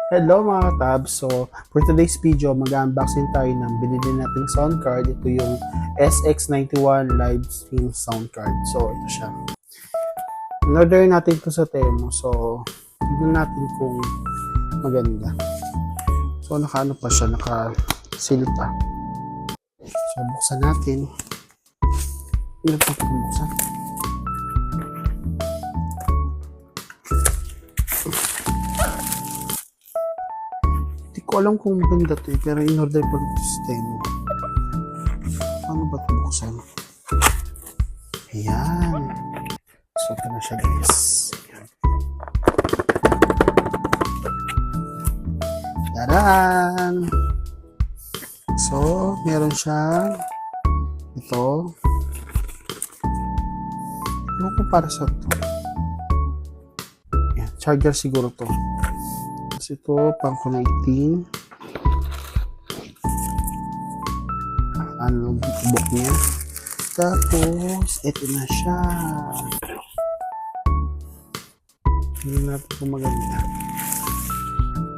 Hello mga tabs! So, for today's video, mag-unboxing tayo ng binili nating sound card. Ito yung SX91 live stream sound card. So, ito siya. In-order natin ito sa Temu. So, tignan natin kung maganda. So, naka-ano pa siya, naka-seal pa. So, buksan natin. Ano pa kung buksan? Ko alam kung maganda to pero in-order ko rin sa Temu. Paano ba ito buksan? Ayan. So, ito na siya guys. Tadaan! So, meron siya ito. Ano ko para sa ito? Ayan, charger siguro to. Ito, pang connecting. Ano, buk niya. Tapos, ito na siya. Tingnan natin kung maganda.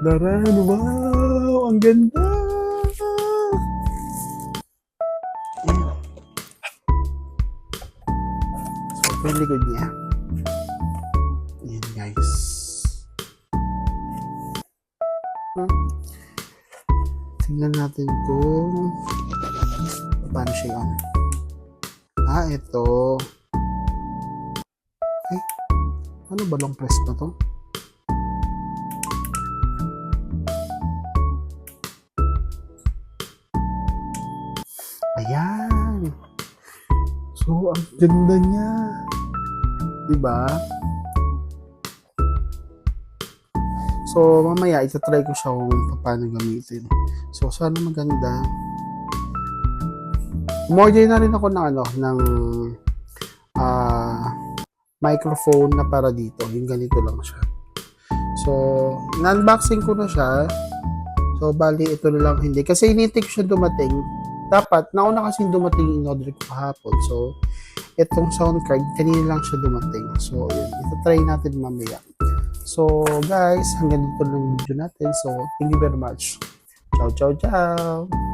Daran, wow! Ang ganda! Ayan. So, ito yung likod niya. Ayan, guys. Tingnan natin kung paano siya yun. Ito. Ay, ano ba long press pa to? Ayan. So, ang ganda niya. Diba? So, mamaya, itatry ko siya kung paano gamitin. So, sana maganda. Umorder na rin ako ng microphone na para dito. Yung ganito lang siya. So, na-unboxing ko na siya. So, bali, ito na lang hindi. Kasi hinintay ko siya dumating. Dapat, nauna kasi dumating in-order ko kahapon. So, itong sound card, kanina lang siya dumating. So, yun. Itatry natin mamaya. So, guys, hanggang dito lang yung video natin. So, thank you very much. Ciao, ciao, ciao!